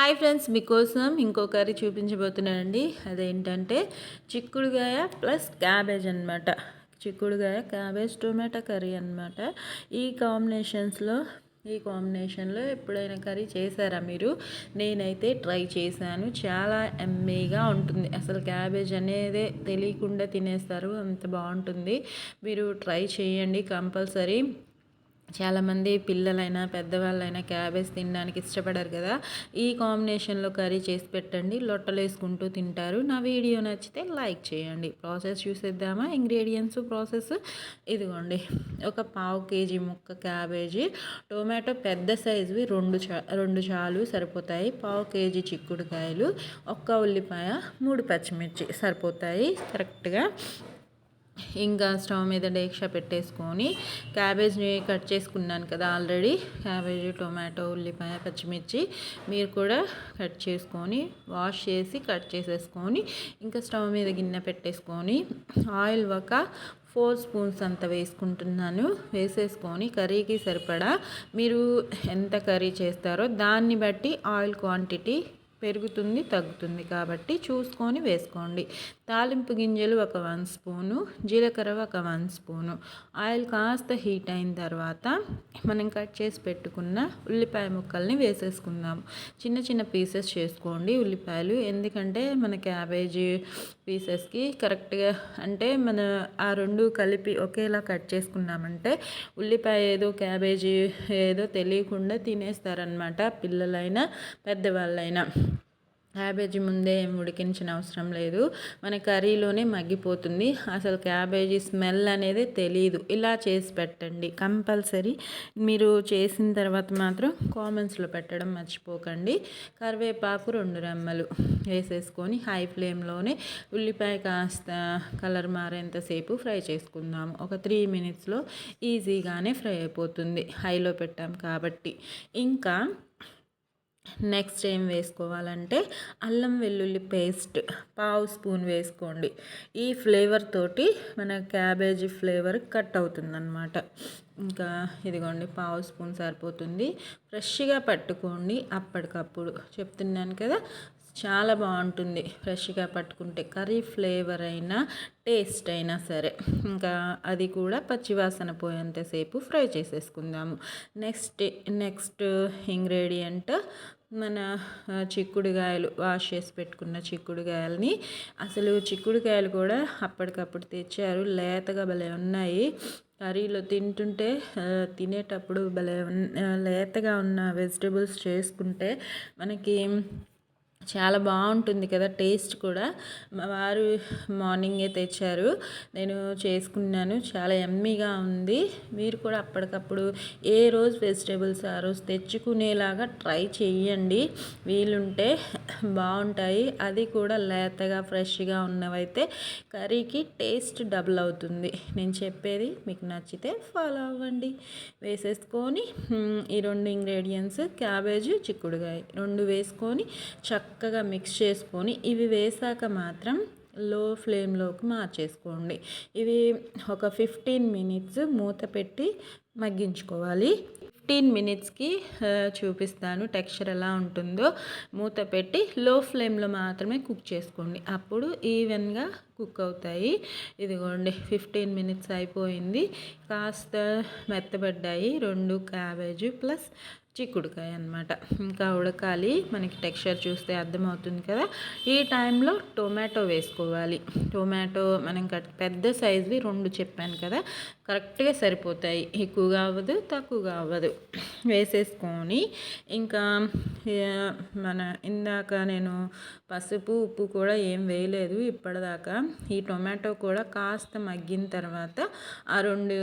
Hi friends, మీకోసం ఇంకో curry చూపించబోతున్నానండి. అదేంటంటే చిక్కుడుగాయ ప్లస్ క్యాబేజ్ అనమాట. చిక్కుడుగాయ క్యాబేజ్ టొమాటో కర్రీ అనమాట. ఈ కాంబినేషన్లో ఎప్పుడైనా కర్రీ చేశారా మీరు? నేనైతే ట్రై చేశాను. చాలా ఎమ్మీగా ఉంటుంది. అసలు క్యాబేజ్ అనేదే తెలియకుండా తినేస్తారు, అంత బాగుంటుంది. మీరు ట్రై చేయండి కంపల్సరీ. చాలామంది పిల్లలైనా పెద్దవాళ్ళైనా క్యాబేజ్ తినడానికి ఇష్టపడరు కదా. ఈ కాంబినేషన్లో కర్రీ చేసి పెట్టండి, లొట్టలు వేసుకుంటూ తింటారు. నా వీడియో నచ్చితే లైక్ చేయండి. ప్రాసెస్ చూసేద్దామా? ప్రాసెస్ ఇదిగోండి. ఒక పావు కేజీ ముక్క క్యాబేజీ, టొమాటో పెద్ద సైజువి రెండు చాలు సరిపోతాయి. పావు కేజీ చిక్కుడుకాయలు, ఒక్క ఉల్లిపాయ, 3 పచ్చిమిర్చి సరిపోతాయి కరెక్ట్గా. ఇంకా స్టవ్ మీద డేక్షా పెట్టేసుకొని క్యాబేజ్ని కట్ చేసుకున్నాను కదా ఆల్రెడీ. క్యాబేజ్, టొమాటో, ఉల్లిపాయ, పచ్చిమిర్చి మీరు కూడా కట్ చేసుకొని వాష్ చేసి కట్ చేసేసుకొని ఇంకా స్టవ్ మీద గిన్నె పెట్టేసుకొని ఆయిల్ ఒక 4 స్పూన్స్ అంత వేసుకుంటున్నాను. వేసేసుకొని కర్రీకి సరిపడా మీరు ఎంత కర్రీ చేస్తారో దాన్ని బట్టి ఆయిల్ క్వాంటిటీ పెరుగుతుంది తగ్గుతుంది కాబట్టి చూసుకొని వేసుకోండి. తాలింపు గింజలు ఒక 1 స్పూను, జీలకర్ర ఒక 1 స్పూను. ఆయిల్ కాస్త హీట్ అయిన తర్వాత మనం కట్ చేసి పెట్టుకున్న ఉల్లిపాయ ముక్కల్ని వేసేసుకుందాం. చిన్న చిన్న పీసెస్ చేసుకోండి ఉల్లిపాయలు, ఎందుకంటే మన క్యాబేజీ పీసెస్కి కరెక్ట్గా అంటే మన ఆ రెండు కలిపి ఒకేలా కట్ చేసుకున్నామంటే ఉల్లిపాయ ఏదో క్యాబేజీ ఏదో తెలియకుండా తినేస్తారనమాట, పిల్లలైనా పెద్దవాళ్ళైనా. క్యాబేజీ ముందే ఉడికించిన అవసరం లేదు, మన కర్రీలోనే మగ్గిపోతుంది. అసలు క్యాబేజీ స్మెల్ అనేది తెలియదు. ఇలా చేసి పెట్టండి కంపల్సరీ. మీరు చేసిన తర్వాత మాత్రం కామెంట్స్లో పెట్టడం మర్చిపోకండి. కరివేపాకు 2 రెమ్మలు వేసేసుకొని హై ఫ్లేమ్లోనే ఉల్లిపాయ కాస్త కలర్ మారేంతసేపు ఫ్రై చేసుకుందాము. ఒక 3 మినిట్స్లో ఈజీగానే ఫ్రై అయిపోతుంది, హైలో పెట్టాం కాబట్టి. ఇంకా నెక్స్ట్ ఏం వేసుకోవాలంటే అల్లం వెల్లుల్లి పేస్ట్ పావు స్పూన్ వేసుకోండి. ఈ ఫ్లేవర్ తోటి మన క్యాబేజీ ఫ్లేవర్ కట్ అవుతుందన్నమాట. ఇంకా ఇదిగోండి పావు స్పూన్ సరిపోతుంది. ఫ్రెష్గా పట్టుకోండి, అప్పటికప్పుడు చెప్తున్నాను కదా, చాలా బాగుంటుంది ఫ్రెష్గా పట్టుకుంటే. కర్రీ ఫ్లేవర్ అయినా టేస్ట్ అయినా సరే. ఇంకా అది కూడా పచ్చివాసన పోయేంతసేపు ఫ్రై చేసేసుకుందాము. నెక్స్ట్ ఇంగ్రీడియంట్ మన చిక్కుడుకాయలు, వాష్ చేసి పెట్టుకున్న చిక్కుడుకాయలని. అసలు చిక్కుడుకాయలు కూడా అప్పటికప్పుడు తెచ్చారు, లేతగా భలే ఉన్నాయి. కర్రీలో తింటుంటే తినేటప్పుడు భలే లేతగా ఉన్న వెజిటబుల్స్ చేసుకుంటే మనకి చాలా బాగుంటుంది కదా, టేస్ట్ కూడా. మా వారు మార్నింగే తెచ్చారు, నేను చేసుకున్నాను, చాలా ఎమ్మీగా ఉంది. మీరు కూడా అప్పటికప్పుడు ఏ రోజు వెజిటేబుల్స్ ఆ రోజు తెచ్చుకునేలాగా ట్రై చేయండి, వీలుంటే బాగుంటాయి. అది కూడా లేతగా ఫ్రెష్గా ఉన్నవైతే కర్రీకి టేస్ట్ డబుల్ అవుతుంది. నేను చెప్పేది మీకు నచ్చితే ఫాలో అవ్వండి. వేసేసుకొని ఈ 2 ఇంగ్రీడియంట్స్ క్యాబేజీ, చిక్కుడుకాయ 2 వేసుకొని చక్కగా మిక్స్ చేసుకొని ఇవి వేసాక మాత్రం లో ఫ్లేమ్లోకి మార్చేసుకోండి. ఇవి ఒక 15 మినిట్స్ మూత పెట్టి మగ్గించుకోవాలి. 15 మినిట్స్కి చూపిస్తాను టెక్స్చర్ ఎలా ఉంటుందో. మూత పెట్టి లో ఫ్లేమ్లో మాత్రమే కుక్ చేసుకోండి, అప్పుడు ఈవెన్గా కుక్ అవుతాయి. ఇదిగోండి 15 మినిట్స్ అయిపోయింది. కాస్త మెత్తబడ్డాయి 2 క్యాబేజీ ప్లస్ చిక్కుడుకాయ అనమాట. ఇంకా ఉడకాలి, మనకి టెక్స్చర్ చూస్తే అర్థమవుతుంది కదా. ఈ టైంలో టొమాటో వేసుకోవాలి. టొమాటో మనం పెద్ద సైజువి 2 చెప్పాను కదా, కరెక్ట్గా సరిపోతాయి, ఎక్కువగా అవ్వదు తక్కువగా అవ్వదు. వేసేసుకొని ఇంకా మన ఇందాక నేను పసుపు ఉప్పు కూడా ఏం వేయలేదు ఇప్పటిదాకా. ఈ టొమాటో కూడా కాస్త మగ్గిన తర్వాత ఆ 2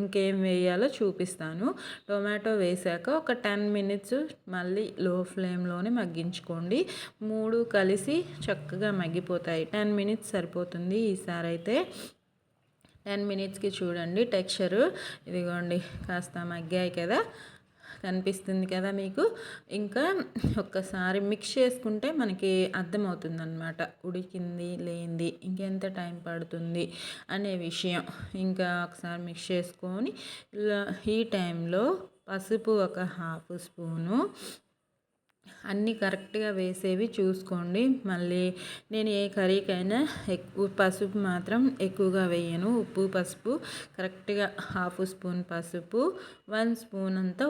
ఇంకేం వేయాలో చూపిస్తాను. టొమాటో వేసాక ఒక 10 మినిట్స్ మళ్ళీ లో ఫ్లేమ్లోనే మగ్గించుకోండి. 3 కలిసి చక్కగా మగ్గిపోతాయి. 10 మినిట్స్ సరిపోతుంది ఈసారి అయితే. 10 మినిట్స్కి చూడండి టెక్స్చరు, ఇదిగోండి కాస్త మగ్గాయి కదా, కనిపిస్తుంది కదా మీకు. ఇంకా ఒక్కసారి మిక్స్ చేసుకుంటే మనకి అర్థమవుతుంది అన్నమాట, ఉడికింది లేనిది, ఇంకెంత టైం పడుతుంది అనే విషయం. ఇంకా ఒకసారి మిక్స్ చేసుకొని ఈ టైంలో పసుపు ఒక 1/2 స్పూను, అన్నీ కరెక్ట్గా వేసేవి చూసుకోండి. మళ్ళీ నేను ఏ కర్రీకైనా పసుపు మాత్రం ఎక్కువగా వేయను. ఉప్పు పసుపు కరెక్ట్గా 1/2 స్పూన్ పసుపు, 1 స్పూన్ అంతా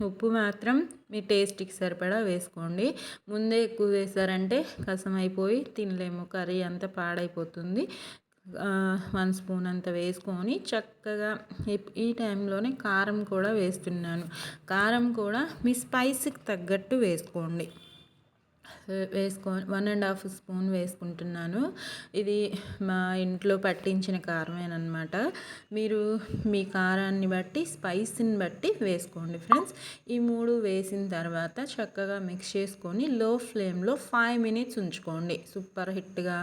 ఉప్పు మాత్రం మీ టేస్ట్కి సరిపడా వేసుకోండి. ముందే ఎక్కువ వేసారంటే కసమైపోయి తినలేము, కర్రీ అంతా పాడైపోతుంది. 1 స్పూన్ అంత వేసుకొని చక్కగా ఈ టైంలోనే కారం కూడా వేస్తున్నాను. కారం కూడా మీ స్పైస్కి తగ్గట్టు వేసుకోండి. 1.5 స్పూన్ వేసుకుంటున్నాను. ఇది మా ఇంట్లో పట్టించిన కారమేనమాట. మీరు మీ కారాన్ని బట్టి స్పైస్ని బట్టి వేసుకోండి ఫ్రెండ్స్. ఈ 3 వేసిన తర్వాత చక్కగా మిక్స్ చేసుకొని లో ఫ్లేమ్లో 5 మినిట్స్ ఉంచుకోండి. సూపర్ హిట్గా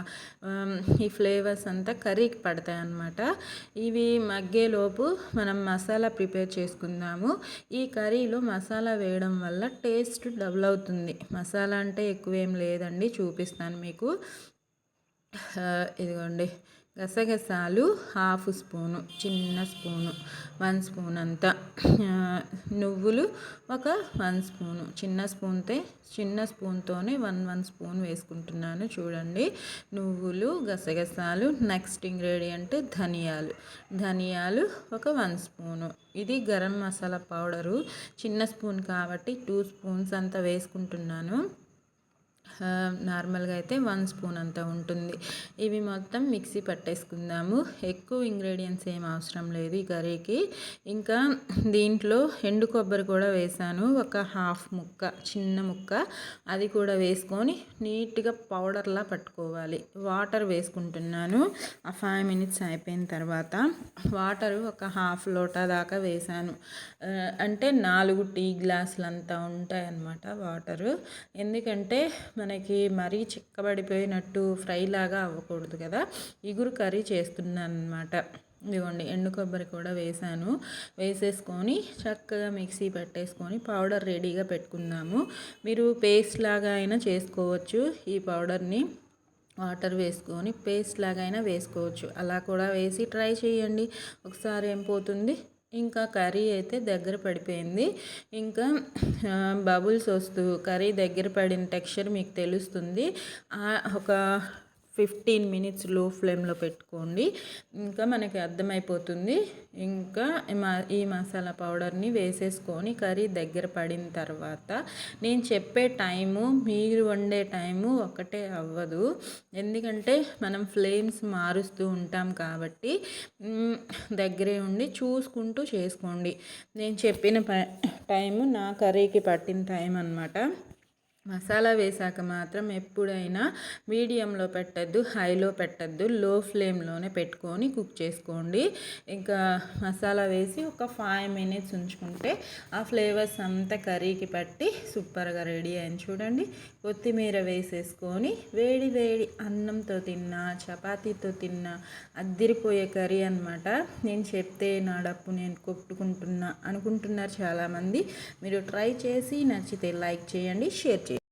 ఈ ఫ్లేవర్స్ అంతా కర్రీకి పడతాయి అన్నమాట. ఇవి మగ్గేలోపు మనం మసాలా ప్రిపేర్ చేసుకుందాము. ఈ కర్రీలో మసాలా వేయడం వల్ల టేస్ట్ డబుల్ అవుతుంది. మసాలా అంటే ఎక్కువేం లేదండి, చూపిస్తాను మీకు. ఇదిగోండి, గసగసాలు 1/2 స్పూను, చిన్న స్పూను, 1 స్పూన్ అంతా. నువ్వులు ఒక 1 స్పూను, చిన్న స్పూన్తోనే 1 స్పూన్ వేసుకుంటున్నాను. చూడండి, నువ్వులు, గసగసాలు. నెక్స్ట్ ఇంగ్రీడియంట్ ధనియాలు ఒక 1 స్పూను. ఇది గరం మసాలా పౌడరు, చిన్న స్పూన్ కాబట్టి 2 స్పూన్స్ అంతా వేసుకుంటున్నాను. నార్మల్గా అయితే 1 స్పూన్ అంత ఉంటుంది. ఇవి మొత్తం మిక్సీ పట్టేసుకుందాము. ఎక్కువ ఇంగ్రీడియంట్స్ ఏం అవసరం లేదు ఈ కర్రీకి. ఇంకా దీంట్లో ఎండు కొబ్బరి కూడా వేసాను, ఒక 1/2 ముక్క, చిన్న ముక్క. అది కూడా వేసుకొని నీట్గా పౌడర్లా పట్టుకోవాలి. వాటర్ వేసుకుంటున్నాను. ఆ 5 మినిట్స్ అయిపోయిన తర్వాత వాటరు ఒక 1/2 లోటా దాకా వేసాను. అంటే 4 టీ గ్లాసులంతా ఉంటాయన్నమాట వాటరు. ఎందుకంటే మనకి మరీ చిక్కబడిపోయినట్టు ఫ్రై లాగా అవ్వకూడదు కదా, ఇగురు కర్రీ చేస్తున్నాను అనమాట. ఇదిగోండి, ఎండు కొబ్బరి కూడా వేసేసుకొని చక్కగా మిక్సీ పట్టేసుకొని పౌడర్ రెడీగా పెట్టుకుందాము. మీరు పేస్ట్ లాగా అయినా చేసుకోవచ్చు. ఈ పౌడర్ని వాటర్ వేసుకొని పేస్ట్ లాగా అయినా వేసుకోవచ్చు. అలా కూడా వేసి ట్రై చేయండి, ఒకసారి ఏం పోతుంది. ఇంకా కర్రీ అయితే దగ్గర పడిపోయింది. ఇంకా బబుల్స్ వస్తూ కర్రీ దగ్గర పడిన టెక్స్చర్ మీకు తెలుస్తుంది. ఒక 15 మినిట్స్ లో ఫ్లేమ్లో పెట్టుకోండి. ఇంకా మనకి అర్థమైపోతుంది. ఇంకా ఈ మసాలా పౌడర్ని వేసేసుకొని కర్రీ దగ్గర పడిన తర్వాత నేను చెప్పే టైము మీరు వండే టైము ఒకటే అవ్వదు. ఎందుకంటే మనం ఫ్లేమ్స్ మారుస్తూ ఉంటాం కాబట్టి దగ్గరే ఉండి చూసుకుంటూ చేసుకోండి. నేను చెప్పిన టైము నా కర్రీకి పట్టిన టైం అన్నమాట. మసాలా వేసాక మాత్రం ఎప్పుడైనా మీడియంలో పెట్టద్దు, హైలో పెట్టద్దు, లో ఫ్లేమ్లోనే పెట్టుకొని కుక్ చేసుకోండి. ఇంకా మసాలా వేసి ఒక 5 మినిట్స్ ఉంచుకుంటే ఆ ఫ్లేవర్స్ అంతా కర్రీకి పట్టి సూపర్గా రెడీ అయింది. చూడండి, కొత్తిమీర వేసేసుకొని వేడి వేడి అన్నంతో తిన్నా, చపాతీతో తిన్నా అద్దిరిపోయే కర్రీ అనమాట. నేను చెప్తే నా డప్పు నేను కొట్టుకుంటున్నా అనుకుంటున్నారు చాలామంది. మీరు ట్రై చేసి నచ్చితే లైక్ చేయండి, షేర్ చేయండి.